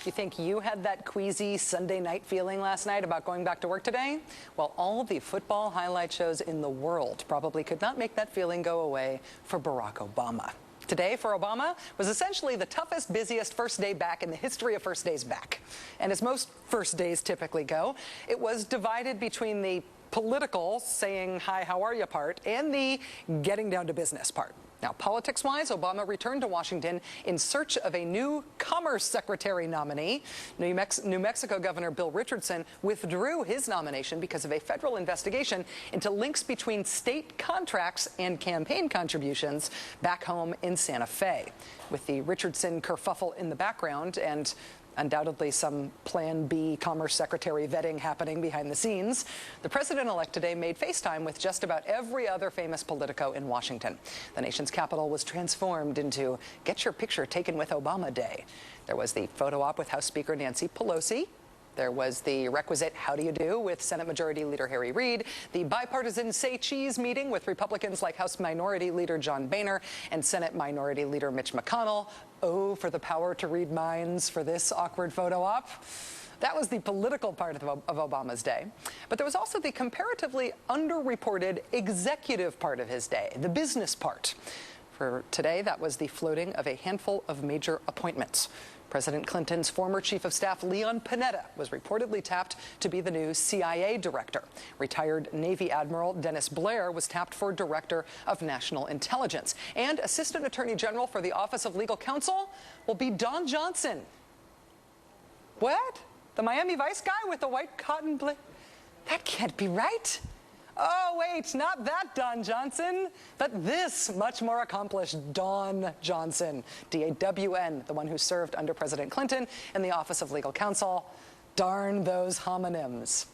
You think you had that queasy Sunday night feeling last night about going back to work today? Well, all the football highlight shows in the world probably could not make that feeling go away for Barack Obama. Today, for Obama, was essentially the toughest, busiest first day back in the history of first days back. And as most first days typically go, it was divided between the political, saying, hi, how are you part, and the getting down to business part. Now, politics-wise, Obama returned to Washington in search of a new Commerce Secretary nominee. New Mexico Governor Bill Richardson withdrew his nomination because of a federal investigation into links between state contracts and campaign contributions back home in Santa Fe. With the Richardson kerfuffle in the background and undoubtedly some Plan B Commerce Secretary vetting happening behind the scenes, the president-elect today made FaceTime with just about every other famous politico in Washington. The nation's capital was transformed into Get Your Picture Taken with Obama Day. There was the photo op with House Speaker Nancy Pelosi. There was the requisite how do you do with Senate Majority Leader Harry Reid, the bipartisan say cheese meeting with Republicans like House Minority Leader John Boehner and Senate Minority Leader Mitch McConnell. Oh, for the power to read minds for this awkward photo op. That was the political part of Obama's day. But there was also the comparatively underreported executive part of his day, the business part. For today, that was the floating of a handful of major appointments. President Clinton's former chief of staff, Leon Panetta, was reportedly tapped to be the new CIA director. Retired Navy Admiral Dennis Blair was tapped for director of national intelligence. And Assistant Attorney General for the Office of Legal Counsel will be Don Johnsen. What? The Miami Vice guy with the white cotton That can't be right. Oh, wait, not that Don Johnson, but this much more accomplished Don Johnson, D-A-W-N, the one who served under President Clinton in the Office of Legal Counsel. Darn those homonyms.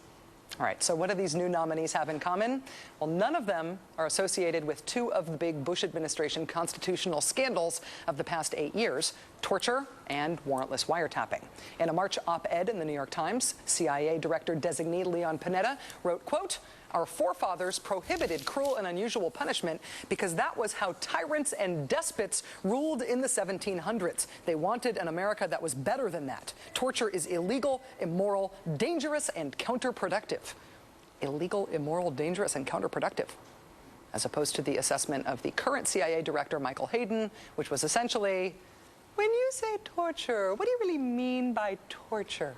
All right, so what do these new nominees have in common? Well, none of them are associated with two of the big Bush administration constitutional scandals of the past 8 years, torture and warrantless wiretapping. In a March op-ed in the New York Times, CIA Director-designee Leon Panetta wrote, quote, "Our forefathers prohibited cruel and unusual punishment because that was how tyrants and despots ruled in the 1700s. They wanted an America that was better than that. Torture is illegal, immoral, dangerous, and counterproductive." Illegal, immoral, dangerous, and counterproductive. As opposed to the assessment of the current CIA director, Michael Hayden, which was essentially, when you say torture, what do you really mean by torture?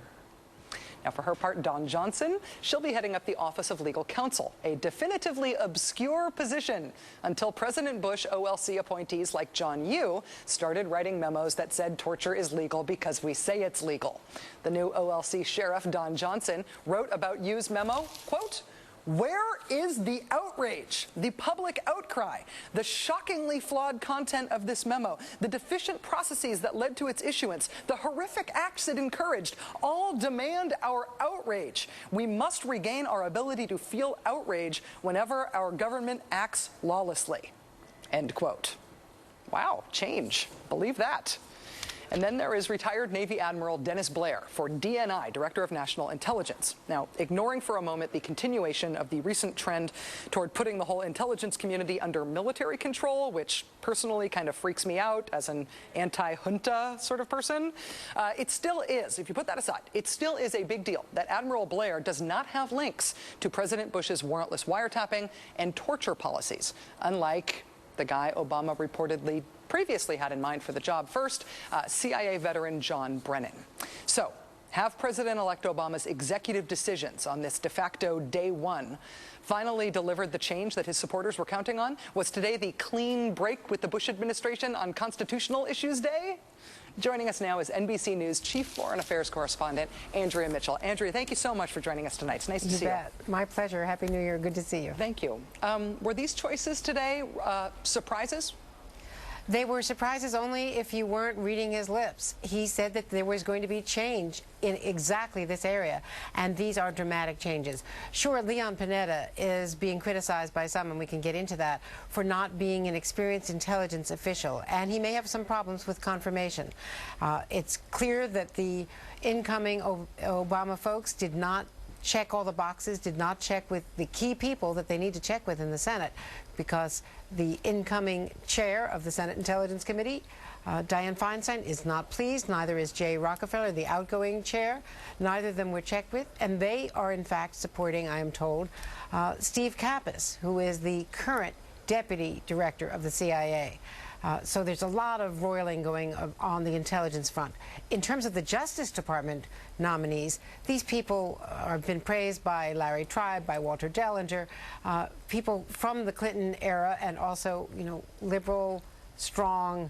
Now, for her part, Don Johnson, she'll be heading up the Office of Legal Counsel, a definitively obscure position until President Bush OLC appointees like John Yoo started writing memos that said torture is legal because we say it's legal. The new OLC sheriff, Don Johnson, wrote about Yoo's memo, quote, "Where is the outrage, the public outcry, the shockingly flawed content of this memo, the deficient processes that led to its issuance, the horrific acts it encouraged, all demand our outrage. We must regain our ability to feel outrage whenever our government acts lawlessly." End quote. Wow, change. Believe that. And then there is retired Navy Admiral Dennis Blair for DNI, Director of National Intelligence. Now, ignoring for a moment the continuation of the recent trend toward putting the whole intelligence community under military control, which personally kind of freaks me out as an anti-junta sort of person, it still is, if you put that aside, it still is a big deal that Admiral Blair does not have links to President Bush's warrantless wiretapping and torture policies, unlike the guy Obama reportedly previously had in mind for the job first, CIA veteran John Brennan. So, have President-elect Obama's executive decisions on this de facto day one finally delivered the change that his supporters were counting on? Was today the clean break with the Bush administration on constitutional issues day? Joining us now is NBC News Chief Foreign Affairs Correspondent Andrea Mitchell. Andrea, thank you so much for joining us tonight. It's nice to see you. My pleasure. Happy New Year. Good to see you. Thank you. Were these choices today surprises? They were surprises only if you weren't reading his lips. He said that there was going to be change in exactly this area, and these are dramatic changes. Sure, Leon Panetta is being criticized by some, and we can get into that, for not being an experienced intelligence official, and he may have some problems with confirmation. It's clear that the incoming Obama folks did not check all the boxes, did not check with the key people that they need to check with in the Senate, because the incoming chair of the Senate Intelligence Committee Dianne Feinstein is not pleased. Neither is Jay Rockefeller, the outgoing chair. Neither of them were checked with. And they are, in fact, supporting, I am told, Steve Kappas, who is the current deputy director of the CIA. So there's a lot of roiling going on the intelligence front. In terms of the Justice Department nominees, these people have been praised by Larry Tribe, by Walter Dellinger, people from the Clinton era, and also, you know, liberal, strong,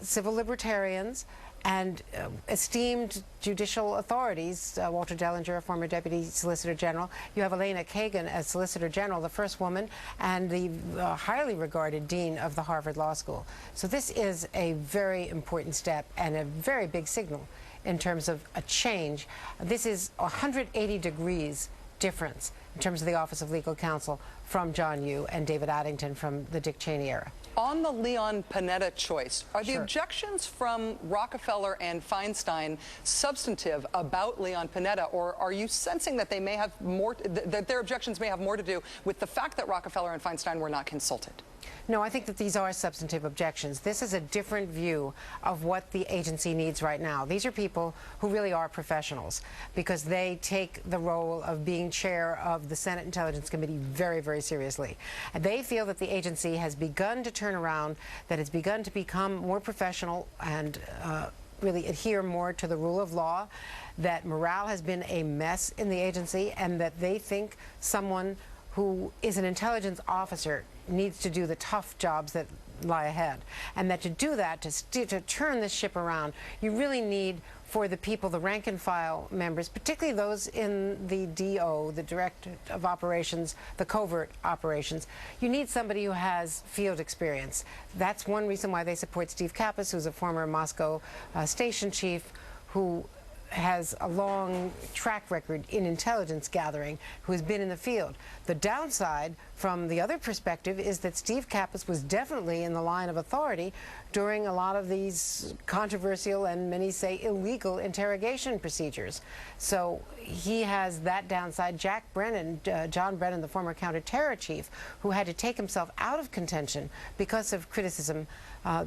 civil libertarians, and esteemed judicial authorities. Walter Dellinger, a former deputy solicitor general. You have Elena Kagan as solicitor general, the first woman, and the highly regarded dean of the Harvard Law School. So this is a very important step and a very big signal in terms of a change. This is 180 degrees difference in terms of the Office of Legal Counsel from John Yoo and David Addington from the Dick Cheney era. On the Leon Panetta choice, are the objections from Rockefeller and Feinstein substantive about Leon Panetta, or are you sensing that they may have more, that their objections may have more to do with the fact that Rockefeller and Feinstein were not consulted? No, I think that these are substantive objections. This is a different view of what the agency needs right now. These are people who really are professionals because they take the role of being chair of the Senate Intelligence Committee very, very seriously. And they feel that the agency has begun to turn around, that it's begun to become more professional and really adhere more to the rule of law, that morale has been a mess in the agency, and that they think someone who is an intelligence officer needs to do the tough jobs that lie ahead. And that to do that, to turn this ship around, you really need for the people, the rank and file members, particularly those in the DO, the Director of Operations, the covert operations, you need somebody who has field experience. That's one reason why they support Steve Kappas, who's a former Moscow station chief, who has a long track record in intelligence gathering, who has been in the field. The downside, from the other perspective, is that Steve Kappas was definitely in the line of authority during a lot of these controversial and many say illegal interrogation procedures. So he has that downside. Jack Brennan, John Brennan, the former counterterror chief, who had to take himself out of contention because of criticism,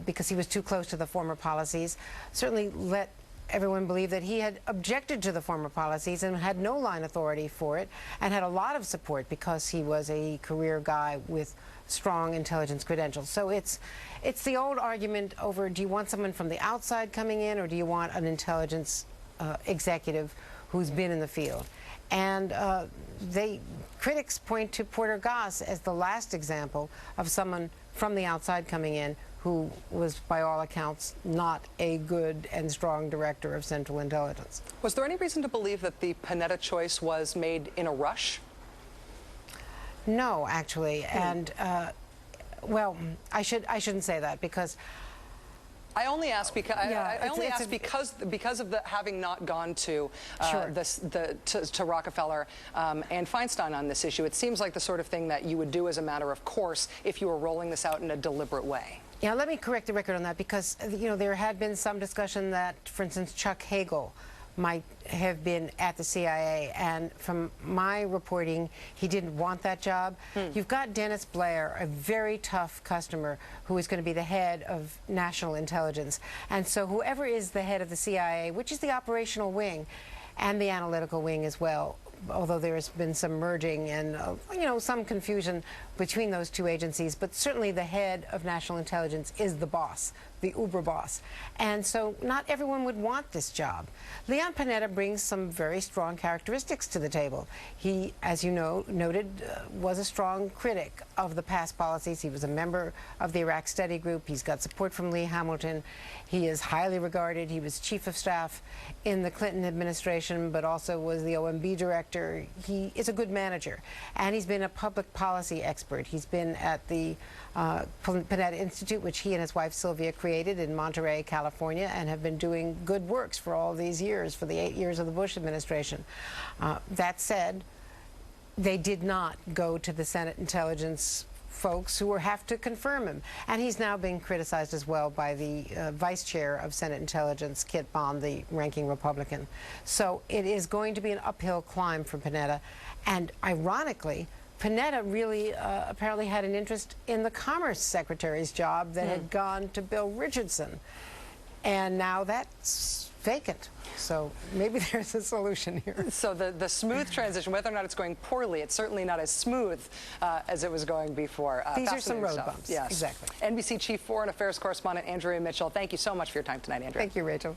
because he was too close to the former policies, certainly let everyone believed that he had objected to the former policies and had no line authority for it, and had a lot of support because he was a career guy with strong intelligence credentials. So it's the old argument over, do you want someone from the outside coming in, or do you want an intelligence executive who's been in the field? And critics point to Porter Goss as the last example of someone from the outside coming in who was, by all accounts, not a good and strong director of Central Intelligence. Was there any reason to believe that the Panetta choice was made in a rush? No, actually. And, well, I shouldn't say that, because I only ask because because of the having not gone to to Rockefeller and Feinstein on this issue. It seems like the sort of thing that you would do as a matter of course if you were rolling this out in a deliberate way. Yeah, let me correct the record on that, because there had been some discussion that, for instance, Chuck Hagel might have been at the CIA, and from my reporting, he didn't want that job. You've got Dennis Blair, a very tough customer, who is going to be the head of national intelligence. And so whoever is the head of the CIA, which is the operational wing and the analytical wing as well, although there has been some merging and some confusion between those two agencies, but certainly the head of national intelligence is the boss, the uber boss. And so not everyone would want this job. Leon Panetta brings some very strong characteristics to the table. He, as you know, noted, was a strong critic of the past policies. He was a member of the Iraq Study Group. He's got support from Lee Hamilton. He is highly regarded. He was chief of staff in the Clinton administration, but also was the OMB director. He is a good manager, and he's been a public policy expert. He's been at the Panetta Institute, which he and his wife Sylvia created in Monterey, California, and have been doing good works for all these years, for the 8 years of the Bush administration. That said, they did not go to the Senate Intelligence folks who have to confirm him. And he's now being criticized as well by the vice chair of Senate Intelligence, Kit Bond, the ranking Republican. So it is going to be an uphill climb for Panetta. And ironically, Panetta really apparently had an interest in the Commerce Secretary's job that had gone to Bill Richardson. and now that's vacant. So maybe there's a solution here. So the smooth transition, whether or not it's going poorly, it's certainly not as smooth as it was going before. These are some road stuff. bumps. Yes. Exactly. NBC Chief Foreign Affairs Correspondent Andrea Mitchell, thank you so much for your time tonight, Andrea. Thank you, Rachel.